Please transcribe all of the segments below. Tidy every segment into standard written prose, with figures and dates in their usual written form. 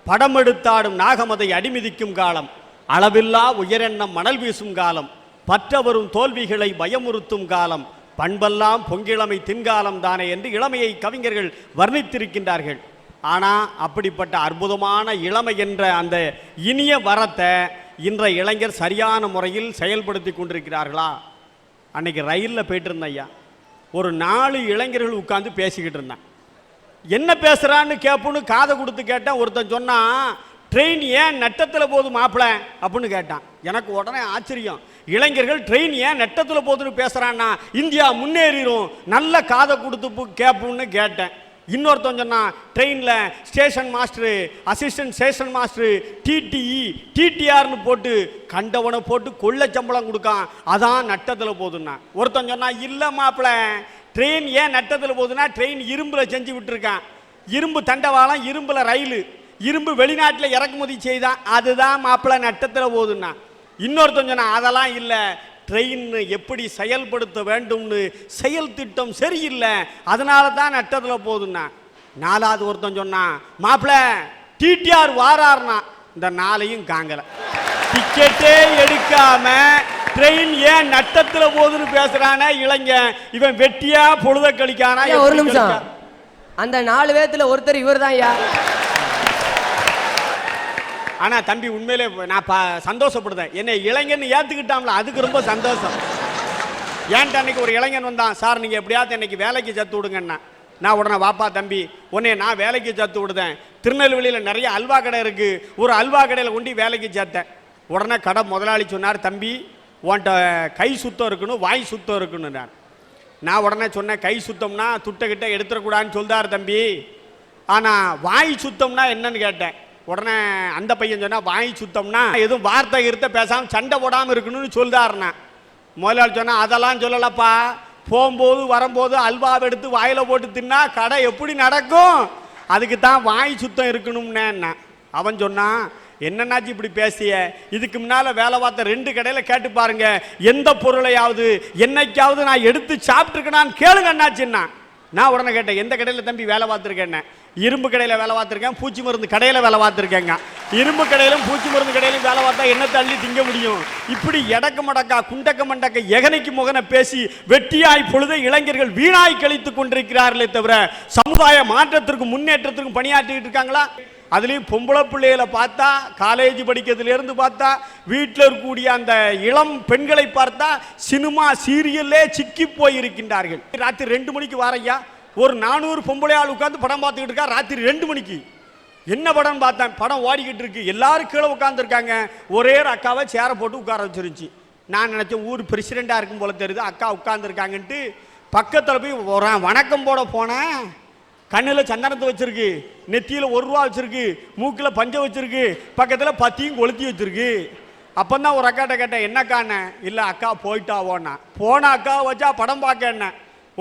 படமெடுத்தாடும் நாகமதை அடிமிதிக்கும் காலம், அளவில்லா உயரெண்ணம் மணல் வீசும் காலம், பற்றவரும் தோல்விகளை பயமுறுத்தும் காலம், பண்பெல்லாம் பொங்கிழமை தின்காலம் தானே என்று இளமையை கவிஞர்கள் வர்ணித்திருக்கின்றார்கள். ஆனால் அப்படிப்பட்ட அற்புதமான இளமை என்ற அந்த இனிய வரத்தை இன்றைய இளைஞர் சரியான முறையில் செயல்படுத்தி கொண்டிருக்கிறார்களா? அன்னைக்கு ரயிலில் போயிட்டு இருந்தேன் ஐயா, ஒரு 4 இளைஞர்கள் உட்காந்து பேசிக்கிட்டு இருந்தேன். என்ன பேசுகிறான்னு கேட்போன்னு காதை கொடுத்து கேட்டேன். ஒருத்தன் சொன்னான், ட்ரெயின் ஏன் நட்டத்தில் போகுது மாப்பிள்ள அப்படின்னு கேட்டான். எனக்கு உடனே ஆச்சரியம், இளைஞர்கள் ட்ரெயின் ஏன் நட்டத்தில் போகுதுன்னு பேசுகிறான்னா இந்தியா முன்னேறிடும், நல்ல காதை கொடுத்து கேட்போன்னு கேட்டேன். இன்னொருத்தன் சொன்னான், ட்ரெயினில் station master, assistant station master, TTE டிடிஆர்னு போட்டு கண்டவனை போட்டு கொள்ள சம்பளம் கொடுக்கான், அதான் நட்டத்தில் போகுதுன்னா. ஒருத்தன் சொன்னான், இல்லை மாப்பிள்ள, ட்ரெயின் ஏன் நட்டத்தில் போகுதுன்னா ட்ரெயின் இரும்பில் செஞ்சு விட்டுருக்கான், இரும்பு தண்டவாளம், இரும்பில் ரயில், இரும்பு வெளிநாட்டில் இறக்குமதி செய்தான், அதுதான் மாப்பிள்ள நட்டத்தில் போகுதுன்னா. இன்னொருத்தன் சொன்னான், அதெல்லாம் இல்லை, ட்ரெயின் எப்படி செயல்படுத்த வேண்டும்னு செயல் திட்டம் சரியில்லை, அதனால தான் நட்டத்தில் போகுதுன்னா. 4வது ஒருத்தன் சொன்னான், மாப்பிள்ள டிடிஆர் வாரார்னா. இந்த 4ஐயும் காங்கல. டிக்கெட்டே எடுக்காம ட்ரெயின் ஏன் நட்டத்தில் போகுதுன்னு பேசுறானே இளைஞன், இவன் வெட்டியா பொழுத கழிக்கானா? ஒரு நிமிஷம், அந்த 4 பேத்துல ஒருத்தர் இவர் தான் ஐயா. ஆனா தம்பி உண்மையிலே நான் சந்தோஷப்படுதேன், என்னை இளைஞன் ஏத்துக்கிட்டாம்ல, அதுக்கு ரொம்ப சந்தோஷம். ஏன்ட்டு அன்னைக்கு ஒரு இளைஞன் வந்தான், சார் நீங்க எப்படியாவது இன்னைக்கு வேலைக்கு சேர்த்து விடுங்கன்னா. நான் உடனே, வாப்பா தம்பி, உன்னை நான் வேலைக்கு சேர்த்து விடுதேன், திருநெல்வேலியில் நிறைய அல்வா கடை இருக்கு, ஒரு அல்வா கடையில் கொண்டு வேலைக்கு சேர்த்தேன். உடனே கடை முதலாளி சொன்னார், தம்பி உன்கிட்ட கை சுத்தம் இருக்கணும், வாய் சுத்தம் இருக்கணும். நான் உடனே சொன்னேன், கை சுத்தம்னா துட்டக்கிட்ட எடுத்துடக்கூடாதுன்னு சொல்றாரு தம்பி, ஆனால் வாய் சுத்தம்னா என்னன்னு கேட்டேன். உடனே அந்த பையன் சொன்னா, வாய் சுத்தம்னா எதுவும் வார்த்தை இருத்த பேசாமல் சண்டை போடாமல் இருக்கணும்னு சொல்றாருண்ணா. முதலாளி சொன்னா, அதெல்லாம் சொல்லலப்பா, போகும்போது வரும்போது அல்வாவை எடுத்து வாயில் போட்டு தின்னா கடை எப்படி நடக்கும், அதுக்கு தான் வாய் சுத்தம் இருக்கணும்னு. அவன் சொன்னான், என்னன்னாச்சு இப்படி பேசிய, இதுக்கு முன்னால் வேலை பார்த்த 2 கடையில் கேட்டு பாருங்க, எந்த பொருளையாவது என்னைக்காவது நான் எடுத்து சாப்பிட்டுருக்கேனான்னு கேளுங்க அண்ணாச்சுன்னா. நான் உடனே கேட்டேன், எந்த கடையில் தம்பி வேலை பார்த்துருக்கேன்? இரும்பு கடையில் வேலை பார்த்துருக்கேன், பூச்சி மருந்து கடையில் வேலை பார்த்துருக்கேங்க. இரும்பு கடையிலும் பூச்சி மருந்து கடையிலும் வேலை பார்த்தா என்ன தள்ளி திங்க முடியும்? இப்படி எடக்க மடக்கா குண்டக்க மண்டக்க எகனைக்கு முகனை பேசி வெட்டியாய் பொழுதை இளைஞர்கள் வீணாய் கழித்து கொண்டிருக்கிறார்களே தவிர சமுதாய மாற்றத்திற்கும் முன்னேற்றத்திற்கும் பணியாற்றிட்டு இருக்காங்களா? அதுலேயும் பொம்பளை பிள்ளைகளை பார்த்தா, காலேஜ் படிக்கிறதுலேருந்து பார்த்தா, வீட்டில் இருக்கக்கூடிய அந்த இளம் பெண்களை பார்த்தா சினிமா சீரியல்லே சிக்கி போயிருக்கின்றார்கள். ராத்திரி 2 மணிக்கு வாரையா, ஒரு 400 பொம்பளை ஆள் உட்காந்து படம் பார்த்துக்கிட்டு இருக்கா ராத்திரி 2 மணிக்கு. என்ன படம் பார்த்தேன், படம் ஓடிக்கிட்டு இருக்கு, எல்லாரும் கீழே உட்காந்துருக்காங்க, ஒரே அக்காவை சேரை போட்டு உட்கார வச்சிருந்துச்சு. நான் நினச்சேன் ஊர் பிரசிடெண்டாக இருக்கும் போல தெரியுது, அக்கா உட்காந்துருக்காங்கன்ட்டு பக்கத்தில் போய் வணக்கம் போட போனேன். கண்ணில் சந்தனத்தை வச்சிருக்கு, நெத்தியில் 1 ரூபா வச்சிருக்கு, மூக்கில் பஞ்சை வச்சிருக்கு, பக்கத்தில் பத்தியும் கொளுத்தி வச்சிருக்கு. அப்போ தான் ஒரு அக்காட்ட கேட்டேன், என்னக்காண்ணே? இல்லை அக்கா போயிட்டாவோன்னா. போன அக்காவை வச்சா படம் பார்க்க என்ன?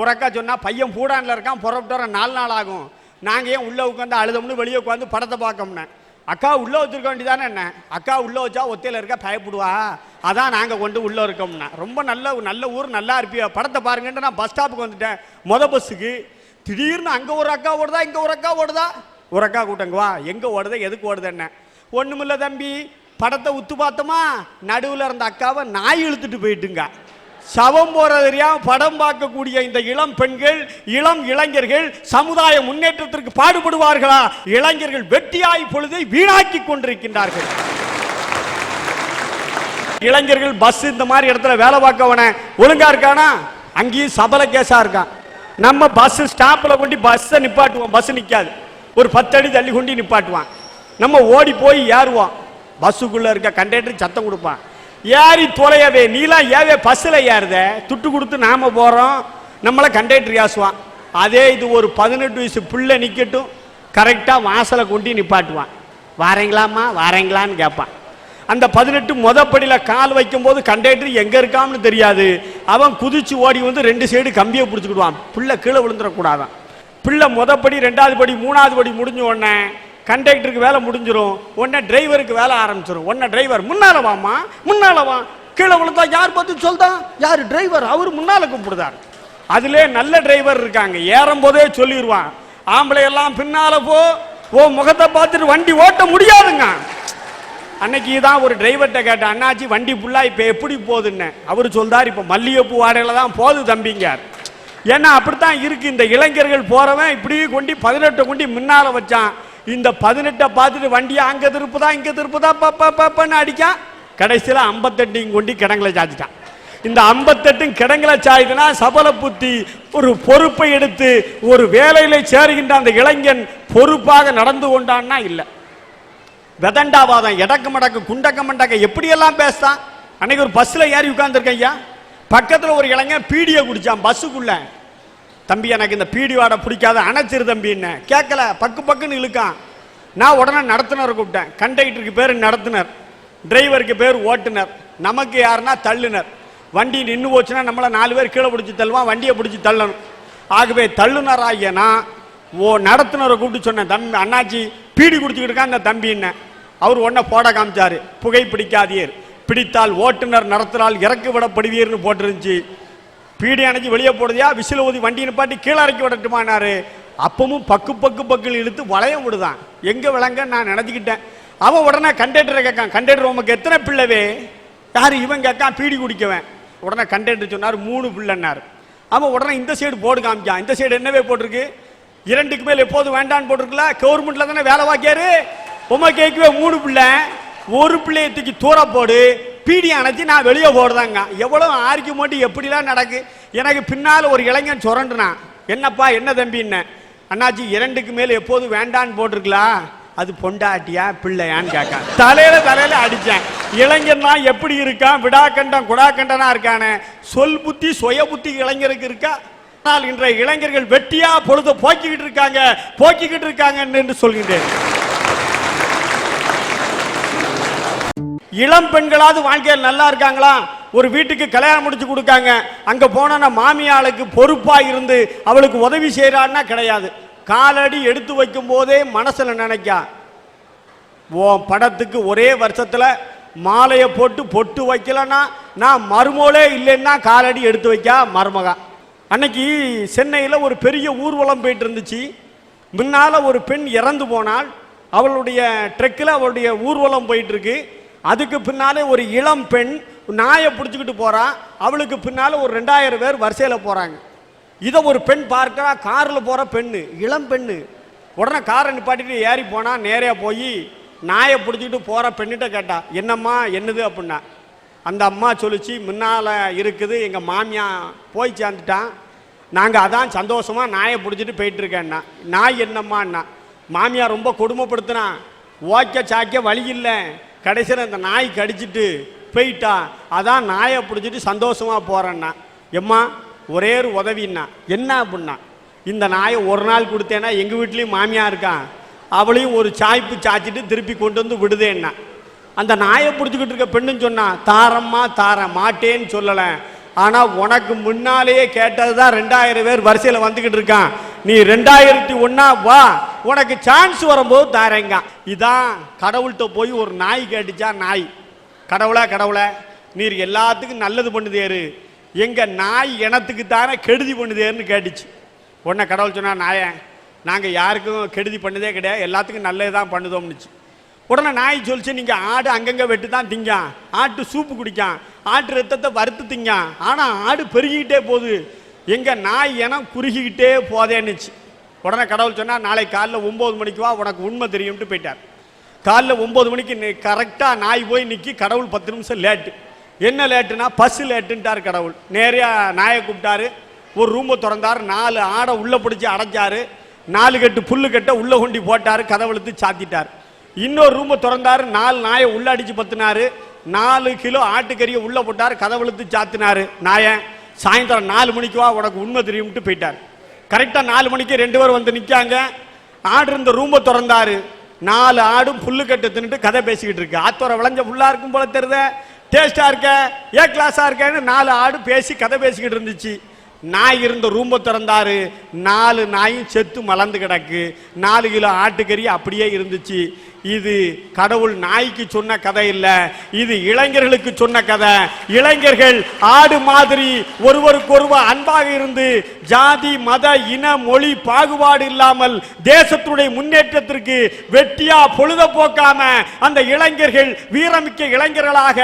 ஒரு அக்கா சொன்னா, பையன் பூடானில் இருக்கான், புறப்பட்டு வர 4 நாள் ஆகும், நாங்கள் ஏன் உள்ளே உட்காந்து அழுதோம்னு வெளியே உட்காந்து படத்தை பார்க்கோம்னே. அக்கா உள்ளே வச்சிருக்க வேண்டியதானே என்ன? அக்கா உள்ளே வச்சா ஒத்தையில் இருக்க பயப்படுவா, அதான் நாங்கள் கொண்டு உள்ளே இருக்கோம்னா. ரொம்ப நல்ல ஊர், நல்லா இருப்பியா, படத்தை பாருங்கன்ட்டு நான் பஸ் ஸ்டாப்புக்கு வந்துட்டேன். பஸ்ஸுக்கு திடீர்னு அங்கே ஒரு அக்கா ஓடுதா, இங்கே ஒரு அக்கா ஓடுதா. ஒரு அக்கா கூட்டங்க, வா எங்கே ஓடுதா, எதுக்கு ஓடுது என்ன? ஒன்றுமில்ல தம்பி, படத்தை உத்து பார்த்தோமா, நடுவில் இருந்த அக்காவை நாய் இழுத்துட்டு போயிட்டுங்க. சவம் போறது தெரியாம படம் பார்க்கக்கூடிய இந்த இளம் பெண்கள், இளம் இளைஞர்கள் சமுதாய முன்னேற்றத்திற்கு பாடுபடுவார்களா? இளைஞர்கள் வெட்டியாய் பொழுதை வீணாக்கி கொண்டிருக்கின்றார்கள். இளைஞர்கள் பஸ் இந்த மாதிரி இடத்துல வேலை பார்க்கவன ஒழுங்கா இருக்கானா? அங்கேயும் சபல கேஸா இருக்கான். நம்ம பஸ் ஸ்டாப்பில் கொண்டு பஸ்ஸை நிப்பாட்டுவோம், பஸ் நிற்காது, ஒரு 10 அடி தள்ளி கொண்டு நிப்பாட்டுவான். நம்ம ஓடி போய் ஏறுவோம், பஸ்ஸுக்குள்ள இருக்க கண்டக்டர் சத்தம் கொடுப்பான், ஏறி தொலையவே, நீலாம் ஏவே பஸ்ஸில் ஏறுத, துட்டு கொடுத்து நாம போகிறோம், நம்மளை கண்டக்டர் ஏசுவான். அதே இது ஒரு 18 வயசு பிள்ளை நிற்கட்டும், கரெக்டாக வாசலை கொண்டு நிப்பாட்டுவான். வாரீங்களாம்மா வாரீங்களான்னு கேட்பான். அந்த 18 மொதப்படியில் கால் வைக்கும் போது கண்டக்டர் எங்கே இருக்கான்னு தெரியாது, அவன் குதிச்சு ஓடி வந்து 2 சைடு கம்பியை பிடிச்சிக்கிடுவான், பிள்ளை கீழே விழுந்துடக்கூடாதான். பிள்ளை மொதப்படி 2வது படி 3வது படி முடிஞ்ச உடனே கண்டக்டருக்கு வேலை முடிஞ்சிடும், உடனே டிரைவருக்கு வேலை ஆரம்பிச்சிடும். உடனே டிரைவர் முன்னால வாமா, முன்னால வா, கீழே விழுந்தா யார் பார்த்து சொல்தான்? யார்? டிரைவர். அவர் முன்னால கூப்பிடுதார். அதுல நல்ல டிரைவர் இருக்காங்க, ஏறும் போதே சொல்லிடுவான், ஆம்பளை எல்லாம் பின்னால போ, ஓ முகத்தை பார்த்துட்டு வண்டி ஓட்ட முடியாதுங்க. அன்னைக்கு தான் ஒரு டிரைவர்கிட்ட கேட்டேன், அண்ணாச்சி வண்டி ஃபுல்லா இப்ப எப்படி போகுதுன்னு. அவரு சொல்றாரு, இப்ப மல்லிகைப்பூ வாடகையில தான் போகுது தம்பிங்க. ஏன்னா அப்படித்தான் இருக்கு. இந்த இளைஞர்கள் போறவன் இப்படி கொண்டு 18 கொண்டு முன்னால வச்சான். இந்த 18 பார்த்துட்டு வண்டியை அங்க திருப்புதா இங்க திருப்புதா பப்பன்னு அடிக்கான். கடைசியில 58 கொண்டு கிடங்களை சாச்சிட்டான். இந்த 58 கிடங்களை சாய்துனா சபல புத்தி ஒரு பொறுப்பை எடுத்து ஒரு வேலையில சேருகின்ற அந்த இளைஞன் பொறுப்பாக நடந்து கொண்டான்னா இல்ல. வெதண்டாவாதம், எடக்கு மடக்கு குண்டக்க மண்டக்க எப்படியெல்லாம் பேசுதான். அன்னைக்கு ஒரு பஸ்ல ஏறி உட்கார்ந்துருக்கேன் ஐயா, பக்கத்துல ஒரு இளைஞன் பீடியை குடிச்சான் பஸ்ஸுக்குள்ள. தம்பி எனக்கு இந்த பீடி வாடை பிடிக்காத, அணைச்சிரு தம்பின்னு. கேட்கல, பக்குன்னு இழுக்கான். நான் உடனே நடத்துனரை கூப்பிட்டேன். கண்டக்டருக்கு பேர் நடத்துனர், டிரைவருக்கு பேர் ஓட்டுனர், நமக்கு யாருன்னா தள்ளுனர். வண்டி நின்று போச்சுன்னா நம்மளை 4 பேர் கீழே பிடிச்சி தள்ளுவான், வண்டியை பிடிச்சி தள்ளணும். ஆகவே தள்ளுனர் ஆகியனா நடத்துனரை கூப்பிட்டு சொன்னேன், தம்பி அண்ணாச்சி பீடி குடிச்சுக்கிட்டு இருக்கான் அந்த தம்பின்னு. அவர் உடனே போட காமிச்சாரு, புகை பிடிக்காதீர், பிடித்தால் ஓட்டுநர் நடத்தினால் இறக்கி விடப்படுவீர்னு போட்டுருந்துச்சு. பீடி அணைச்சி வெளியே போடுதியா, விசில ஊதி வண்டி நிப்பாட்டி கீழே இறக்கி விடட்டுமானாரு. அப்பவும் பக்கு இழுத்து வளையம் விடுதான். எங்க விளங்க நான் நினைச்சுக்கிட்டேன். அவன் உடனே கண்டக்டரை கேட்கான், கண்டக்டர் உமக்கு எத்தனை பிள்ளைவே? யாரு இவன் கேட்கான், பீடி குடிக்கவன். உடனே கண்டக்டர் சொன்னார் 3 பிள்ளைன்னாரு. அவன் உடனே இந்த சைடு போர்டு காமிக்கான். இந்த சைடு என்னவே போட்டிருக்கு, 2க்கு மேல் எப்போது வேண்டான்னு போட்டிருக்கல, கவர்மெண்ட்ல தானே வேலை வாக்கியாரு. உமக்கு கேட்கவே 3 பிள்ளை, ஒரு பிள்ளையை தூக்கி தூர போடு, பீடி அணைச்சி நான் வெளியே போடுதாங்க. எவ்வளவு ஆர்கியூமெண்ட் எப்படிலாம் நடக்கு. எனக்கு பின்னால் ஒரு இளைஞன் சுரண்டுனா, என்னப்பா என்ன தம்பின்னு. அண்ணாச்சி 2க்கு மேல் எப்போது வேண்டான்னு போட்டிருக்கலாம், அது பொண்டாட்டியா பிள்ளையான்னு கேட்க தலையில அடிச்சேன். இளைஞர்லாம் எப்படி இருக்கான், விடாக்கண்டம் குடாக்கண்டனா இருக்கானே. சொல் புத்தி சுய புத்தி இளைஞருக்கு இருக்கா? ஆனால் இன்றைய இளைஞர்கள் வெட்டியா பொழுது போக்கிக்கிட்டு இருக்காங்க என்று சொல்கின்றேன். இளம் பெண்களாவது வாழ்க்கையில் நல்லா இருக்காங்களா? ஒரு வீட்டுக்கு கல்யாணம் முடிச்சு கொடுக்காங்க, அங்க போனா மாமியாளுக்கு பொறுப்பா இருந்து அவளுக்கு உதவி செய்யறான்னா கிடையாது. காலடி எடுத்து வைக்கும் போதே மனசுல நினைக்கா, ஓ படத்துக்கு ஒரே வருஷத்துல மாலையை போட்டு பொட்டு வைக்கலன்னா நான் மருமோளே இல்லைன்னா காலடி எடுத்து வைக்கா மருமகா. அன்னைக்கு சென்னையில் ஒரு பெரிய ஊர்வலம் போயிட்டு இருந்துச்சு. முன்னால ஒரு பெண் இறந்து போனால் அவளுடைய ட்ரெக்கில் அவளுடைய ஊர்வலம் போயிட்டு இருக்கு. அதுக்கு பின்னாலே ஒரு இளம் பெண் நாயை பிடிச்சிக்கிட்டு போறா. அவளுக்கு பின்னால ஒரு 2000 பேர் வரிசையில் போறாங்க. இதை ஒரு பெண் பார்க்கிறா, காரில் போற பெண்ணு, இளம் பெண்ணு. உடனே காரை நிப்பாட்டிட்டு ஏறி போனா, நேரே போய் நாயை பிடிச்சிக்கிட்டு போற பெண்ணிட்ட கேட்டா, என்னம்மா என்னது அப்படின்னா. அந்த அம்மா சொல்லிச்சு, முன்னால இருக்குது எங்க மாமியா போய் சேர்ந்துட்டான், நாங்க அதான் சந்தோஷமா நாயை பிடிச்சிட்டு போயிட்டு இருக்கேன்னா. நாய் என்னம்மான்னா, மாமியா ரொம்ப கொடுமைப்படுத்தினா, ஓக்க சாக்க வழி இல்லை, கடைசியில் இந்த நாய் கடிச்சிட்டு போயிட்டா, அதான் நாயை பிடிச்சிட்டு சந்தோஷமா போறேன்னா. எம்மா ஒரே ஒரு உதவின்னா. என்ன அப்படின்னா, இந்த நாயை ஒரு நாள் கொடுத்தேன்னா எங்கள் வீட்லேயும் மாமியா இருக்கான், அவளையும் ஒரு சாய்ப்பு சாய்ச்சிட்டு திருப்பி கொண்டு வந்து விடுதேன்னா. அந்த நாயை பிடிச்சிக்கிட்டு இருக்க பெண்ணுன்னு சொன்னா, தாரம்மா தாரேன், மாட்டேன்னு சொல்லலை. ஆனால் உனக்கு முன்னாலேயே கேட்டது தான் 2000 பேர் வரிசையில் வந்துக்கிட்டு இருக்கான். நீ 2001 வா, உனக்கு சான்ஸ் வரும்போது தாரேங்க. இதான் கடவுள்கிட்ட போய் ஒரு நாய் கேட்டுச்சா, நாய் கடவுளை நீர் எல்லாத்துக்கும் நல்லது பண்ணுதேரு, எங்க நாய் இனத்துக்கு தானே கெடுதி பண்ணுதேன்னு கேட்டுச்சு. உடனே கடவுள் சொன்னா, நாயை நாங்கள் யாருக்கும் கெடுதி பண்ணதே கிடையாது, எல்லாத்துக்கும் நல்லது தான் பண்ணுதோம்னுச்சு. உடனே நாய் சொல்லிச்சு, நீங்கள் ஆடு அங்கங்கே வெட்டு தான் திங்கான், ஆட்டு சூப்பு குடிக்கான், ஆட்டு ரத்தத்தை வறுத்து திங்கான், ஆனால் ஆடு பெருகிக்கிட்டே போகுது, எங்கள் நாய் இனம் குறுகிக்கிட்டே போதேன்னுச்சு. உடனே கடவுள் சொன்னால், நாளை காலைல 9 மணிக்கு வா, உனக்கு உண்மை தெரியும்ட்டு போயிட்டார். காலைல 9 மணிக்கு கரெக்டாக நாய் போய் நிற்கி. கடவுள் 10 நிமிஷம் லேட்டு. என்ன லேட்டுனா பஸ்ஸு லேட்டுன்ட்டார் கடவுள். நேரையா நாயை கூப்பிட்டாரு, ஒரு ரூமை திறந்தார், 4 ஆடை உள்ளே பிடிச்சி அடைச்சாரு, 4 கட்டு புல்லு கட்ட உள்ளே கொண்டி போட்டார், கதவெழுத்து சாத்திட்டார். இன்னொரு ரூமை திறந்தாரு, 4 நாயை உள்ள அடிச்சு பத்துனாரு, 4 கிலோ ஆட்டுக்கறியை உள்ள போட்டார், கதவெழுத்து சாத்தினாரு. நாயை சாயந்தரம் 4 மணிக்கு வா, உனக்கு உண்மை தெரியும்ட்டு போயிட்டார். கரெக்டாக 4 மணிக்கு 2 பேர் வந்து நிற்காங்க. ஆடு இருந்த ரூமை திறந்தாரு, 4 ஆடும் புல்லு கட்டு தின்னுட்டு கதை பேசிக்கிட்டு இருக்கு. ஆத்தோர விளைஞ்ச புல்லா இருக்கும் போல தெரியுத, டேஸ்டா இருக்க, ஏ கிளாஸா இருக்கேன்னு 4 ஆடு பேசி கதை பேசிக்கிட்டு இருந்துச்சு. நாய் இருந்த ரூமை திறந்தாரு, 4 நாயும் செத்து மலர்ந்து கிடக்கு, 4 கிலோ ஆட்டுக்கறி அப்படியே இருந்துச்சு. இது கடவுள் நாய்க்கு சொன்ன கதை இல்ல, இது இளைஞர்களுக்கு சொன்ன கதை. இளைஞர்கள் ஆடு மாதிரி ஒருவருக்கொருவர் அன்பாக இருந்து ஜாதி மத இன மொழி பாகுபாடு இல்லாமல் தேசத்துடைய முன்னேற்றத்திற்கு வெட்டியா பொழுத போக்காம அந்த இளைஞர்கள் வீரமிக்க இளைஞர்களாக,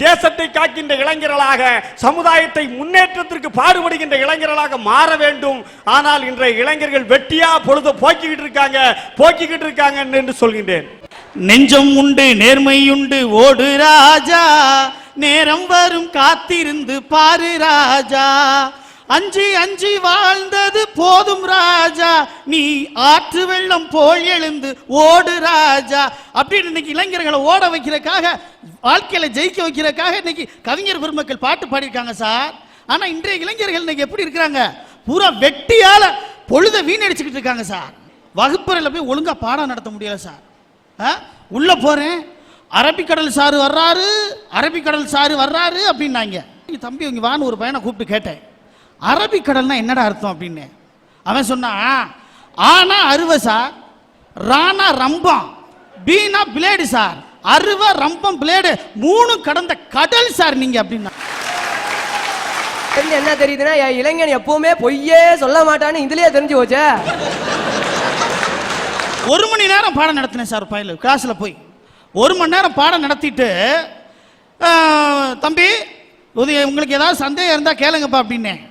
தேசத்தை காக்கின்ற இளைஞர்களாக, சமுதாயத்தை முன்னேற்றத்திற்கு பாடுபடுகின்ற இளைஞர்களாக மாற வேண்டும். ஆனால் இன்றைய இளைஞர்கள் வெட்டியா பொழுத போக்கிக்கிட்டு இருக்காங்க என்று சொல்கின்றேன். நெஞ்சம் உண்டு நேர்மையுண்டு ஓடு ராஜா, நேரம் வரும் காத்திருந்து பாரு ராஜா, அஞ்சி அஞ்சி வாழ்ந்தது போதும் ராஜா, நீ ஆற்று வெள்ளம் போல் எழுந்து ஓடு ராஜா அப்படின்னு இன்னைக்கு இளைஞர்களை ஓட வைக்கிறதுக்காக, வாழ்க்கையில ஜெயிக்க வைக்கிறதுக்காக இன்னைக்கு கவிஞர் பெருமக்கள் பாட்டு பாடியிருக்காங்க சார். ஆனா இன்றைய இளைஞர்கள் இன்னைக்கு எப்படி இருக்கிறாங்க? பூரா வெட்டியால பொழுத வீணடிச்சுக்கிட்டு இருக்காங்க சார். வகுப்பறையில் போய் ஒழுங்கா பாடம் நடத்த முடியல சார். உள்ள போறேன், அரபிக்கடல் சாரு வர்றாரு அப்படின்னாங்க. தம்பி இங்க வான்னு ஒரு பையனை கூப்பிட்டு கேட்டேன், அரபிக்கடல்னா என்னடா அர்த்தம் அப்படின்னு. அவன் சொன்னா, ஆனா அருவ சார், ரானா ரம்பம், பீனா பிளேடு சார், அருவ ரம்பம் பிளேடு 3 கடந்த கடல் சார் நீங்க அப்படின்னா. என்ன தெரியுதுன்னா, இளைஞன் எப்பவுமே பொய்யே சொல்ல மாட்டான்னு இதுலயே தெரிஞ்சு போச்சே. 1 மணி நேரம் பாடம் நடத்தினேன் சார். பையன் கிளாஸ்ல போய் 1 மணி நேரம் பாடம் நடத்திட்டு, தம்பி உங்களுக்கு ஏதாவது சந்தேகம் இருந்தா கேளுங்கப்பா அப்படின்னேன்.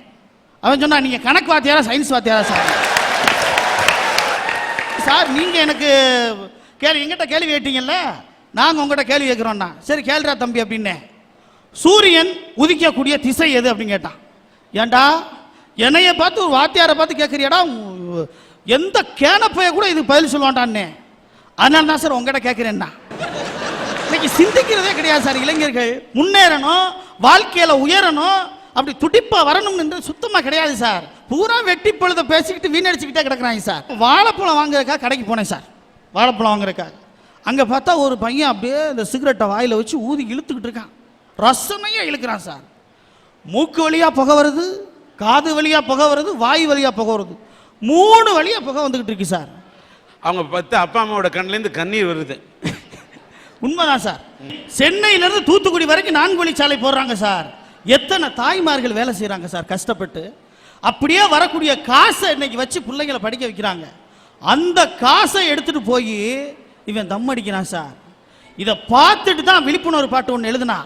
அவன் சொன்னா, நீங்க கணக்கு வாத்தியாரா சயின்ஸ் வாத்தியாரா சார்? சார் நீங்க எனக்கு எங்கிட்ட கேள்வி கேட்டீங்கல்ல, நாங்க உங்ககிட்ட கேள்வி கேட்கிறோம்னா. சரி கேள்றா தம்பி அப்படின்னேன். சூரியன் உதிக்கக்கூடிய திசை எது அப்படின்னு கேட்டான். ஏண்டா என்னைய பார்த்து ஒரு வாத்தியாரை பார்த்து கேட்குறியாடா, எந்த கேனப்பைய கூட இதுக்கு பதில் சொல்லுவான்டான்னு. அதனால தான் சார் உங்ககிட்ட கேட்கிறேன்னா. இன்னைக்கு சிந்திக்கிறதே கிடையாது சார். இளைஞர்கள் முன்னேறணும், வாழ்க்கையில உயரணும், அப்படி துடிப்பா வரணும்னு சுத்தமா கிடையாது சார். பூரா வெட்டி பொழுத பேசிக்கிட்டு வீணடிச்சுக்கிட்டே கிடக்குறாங்க சார். வாழைப்பழம் வாங்குறதுக்காக கடைக்கு போனேன் சார். வாழைப்பழம் வாங்குறதுக்காக அங்க பார்த்தா ஒரு பையன் அப்படியே இந்த சிகரெட்டை வாயில வச்சு ஊதி இழுத்துக்கிட்டு இருக்கான். ரசனையா இழுக்கிறான் சார். மூக்கு வழியா புகை வருது, காது வழியா புகை வருது, வாய் வழியா புகை வருது, 3 வழியா புகை வந்துகிட்டு இருக்கு சார். அவங்க 10 அப்பா அம்மாவோட கண்ணிலேருந்து கண்ணீர் வருது. உண்மைதான் சார். சென்னையிலிருந்து தூத்துக்குடி வரைக்கும் 4 வழிச்சாலை போடுறாங்க சார். எத்தனை தாய்மார்கள் வேலை செய்யறாங்க சார் கஷ்டப்பட்டு. அப்படியே வரக்கூடிய காசை இன்னைக்கு வச்சு பிள்ளைங்களை படிக்க வைக்கிறாங்க. அந்த காசை எடுத்துட்டு போய் இவன் தம் அடிக்கிறான் சார். இதை பார்த்துட்டு தான் விழிப்புணர்வு பாட்டு ஒன்று எழுதுனா.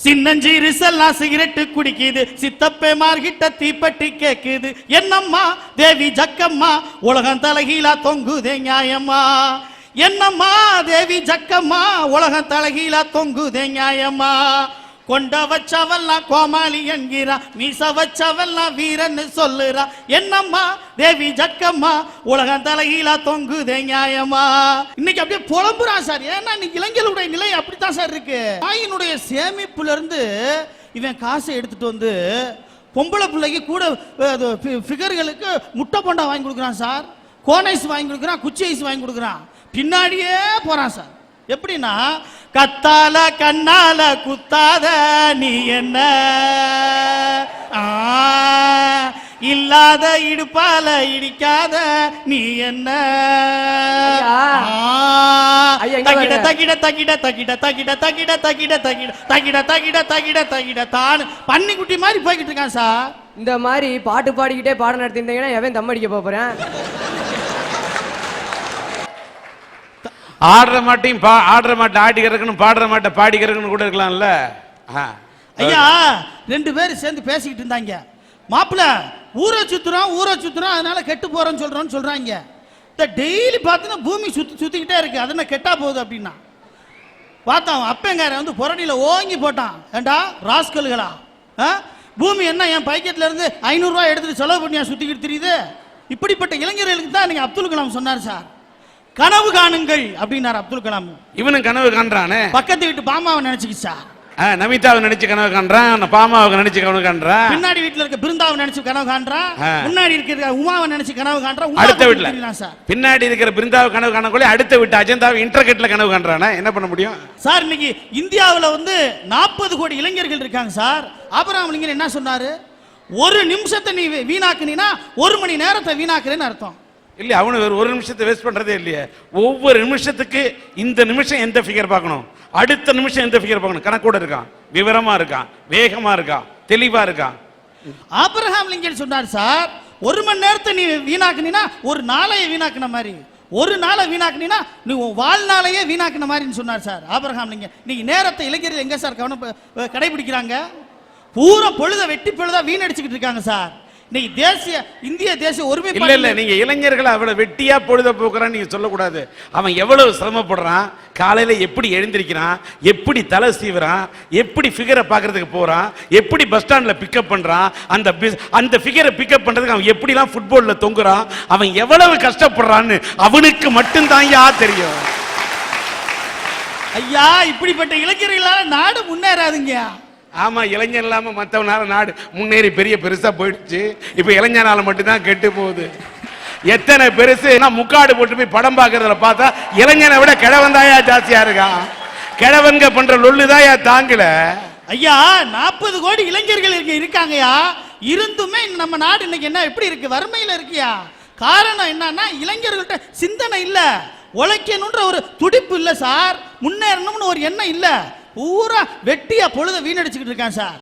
சின்னஞ்சீரு செல்லாம் சிகரெட்டு குடிக்குது, சித்தப்பே மார்கிட்ட தீப்பட்டி கேக்குது, என்னம்மா தேவி ஜக்கம்மா உலகம் தலைகீழா தொங்குதே நியாயம்மா, என்னம்மா தேவி ஜக்கம்மா உலகம் தலைகீழா தொங்குதே நியாயம்மா, கொண்ட வச்சவெல்லாம் கோமாளி என்கிறா, மீச வச்சவெல்லாம் வீரன்னு சொல்லுறா, என்னம்மா தேவி ஜக்கம்மா உலகம் தலைகீழா தொங்குதே நியாயமா. இன்னைக்கு அப்படியே புலம்புறான் சார். ஏன்னா இன்னைக்கு இளைஞர்களுடைய நிலை அப்படித்தான் சார் இருக்கு. தாயினுடைய சேமிப்புல இருந்து இவன் காசை எடுத்துட்டு வந்து பொம்பளை பிள்ளைக்கு கூட ஃபிகர்களுக்கு முட்டை போண்டா வாங்கி கொடுக்குறான் சார், கோன் ஐஸ் வாங்கி கொடுக்குறான், குச்சி ஐஸ் வாங்கி கொடுக்குறான், பின்னாடியே போறான் சார். எப்படின்னா, கத்தால கண்ணால குத்தாத நீ என்ன, இல்லாத இடுப்பால இடிக்காத நீ என்ன, தகிட தகிட தகிட தகிட தகிட தகிட தகிட தகிட தகிட தகிட தகிட தகிட தான் பன்னிக்குட்டி மாதிரி போய்கிட்டு இருக்கான் சார். இந்த மாதிரி பாட்டு பாடிக்கிட்டே பாடம் நடத்திருந்தீங்கன்னா எவன் தம் அடிக்க போறேன்? ஆடுற மாட்டையும் ஆடுற மாட்டை ஆடிக்கிறதுன்னு, பாடுற மாட்டை பாடிக்கிறதுன்னு கூட இருக்கலாம்ல. ஐயா 2 பேரும் சேர்ந்து பேசிக்கிட்டு இருந்தாங்க. மாப்பிள்ள ஊரை சுத்துறோம் அதனால கெட்டு போறோம்னு சொல்றாங்க. டெய்லி பார்த்தீங்கன்னா பூமி சுத்திக்கிட்டே இருக்கு, அது என்ன கெட்டா போகுது அப்படின்னா. பார்த்தான் அப்பங்கார வந்து புரடியில ஓங்கி போட்டான். ஏண்டா ராஸ்கல்களா, பூமி என்ன என் பைக்கெட்ல இருந்து 500 ரூபாய் எடுத்துட்டு செலவு பண்ணியா சுத்திக்கிட்டு தெரியுது. இப்படிப்பட்ட இளைஞர்களுக்கு தான் நீங்க அப்துல் கலாம் சொன்னார் சார், கனவு காணுங்கள் அப்படின்னாரு அப்துல் கலாம். இவனும் கனவு காண்றானே, பக்கத்து வீட்டு பாமாவை நினைச்சுக்கிச்சா, நமிதாவை நினைச்சு கனவு காண்றான், பாமாவை நினைச்சு கனவு காண்றான், பின்னாடி வீட்டுல இருக்க பிருந்தாவை நினைச்சு கனவு காண்றான், முன்னாடி இருக்கிற உமாவை நினைச்சு கனவு காண்றான், அடுத்த வீட்டுல சார் பின்னாடி இருக்கிற பிருந்தாவை கனவு காணக்குள்ள அடுத்த வீட்டு அஜந்தாவை இன்டர்கெட்ல கனவு காண்றானே, என்ன பண்ண முடியும் சார்? இன்னைக்கு இந்தியாவில் வந்து 40 கோடி இளைஞர்கள் இருக்காங்க சார். ஆபிரகாம் லிங்கன் என்ன சொன்னாரு? 1 நிமிஷத்தை நீ வீணாக்குனீனா 1 மணி நேரத்தை வீணாக்குறேன்னு அர்த்தம். இல்ல அவனு ஒரு நிமிஷத்தை வேஸ்ட் பண்றதே இல்லையே. ஒவ்வொரு நிமிஷத்துக்கு இந்த நிமிஷம் எந்த ஃபிகர் பார்க்கணும், அடுத்த நிமிஷம் எந்த ஃபிகர் பார்க்கணும், கணக்கோட இருக்கான், விவரமா இருக்கான், வேகமா இருக்கான், தெளிவா இருக்கான். ஆபிரகாம் லிங்கன் சொன்னார் சார், 1 மணி நேரத்தை நீ வீணாக்குனா ஒரு நாளையை வீணாக்குன மாதிரி, ஒரு நாளை வீணாக்குனா நீ வாழ்நாளையே வீணாக்குன மாதிரின்னு சொன்னார் சார் ஆபிரகாம் லிங்கன். நீங்க நேரத்தை இளைஞர்கள் எங்க சார் கடைபிடிக்கிறாங்க? பூரா பொழுத வெட்டி பொழுதா வீணடிச்சுக்கிட்டு இருக்காங்க சார். இன்னைக்கு இந்திய தேசிய ஒருமை இல்ல நீங்க இளைஞர்களை அவ்வளவு வெட்டியா பொழுத போக்குறான்னு நீங்க சொல்லக்கூடாது. அவன் எவ்வளவு சிரமப்படுறான், காலையில எப்படி எழுந்திருக்கிறான், எப்படி தலை சீவுறான், எப்படி ஃபிகரை பார்க்கறதுக்கு போறான், எப்படி பஸ் ஸ்டாண்ட்ல பிக்கப் பண்றான், அந்த ஃபிகரை பிக்கப் பண்றதுக்கு அவன் எப்படிலாம் ஃபுட்பால்ல தொங்குறான், அவன் எவ்வளவு கஷ்டப்படுறான்னு அவனுக்கு மட்டும்தான் தெரியும். ஐயா, இப்படிப்பட்ட இளைஞர்களால நாடு முன்னேறாதுங்க. ஆமா, இளைஞர் இல்லாம மற்றவனால நாடு முன்னேறி பெருசா போயிடுச்சு. இப்ப இளைஞனால மட்டும்தான் கெட்டு போகுது. எத்தனை பெருசு முக்காடு போட்டு போய் படம் பார்க்கறதுல பார்த்தா இளைஞனை விட கிழவன் தாயா ஜாஸ்தியா இருக்கான். கிழவன்க பண்ற லொல்லுதாயா தாங்கல. ஐயா, 40 கோடி இளைஞர்கள் இருக்காங்கயா, இருந்துமே நம்ம நாடு இன்னைக்கு என்ன எப்படி இருக்கு, வறுமையில இருக்கியா. காரணம் என்னன்னா இளைஞர்கள்ட்ட சிந்தனை இல்ல, உழைக்கணும்ன்ற ஒரு துடிப்பு இல்ல சார், முன்னேறணும்னு ஒரு எண்ணம் இல்ல, பூரா வெட்டியா பொழுத வீணடிச்சுக்கிட்டு இருக்கான் சார்.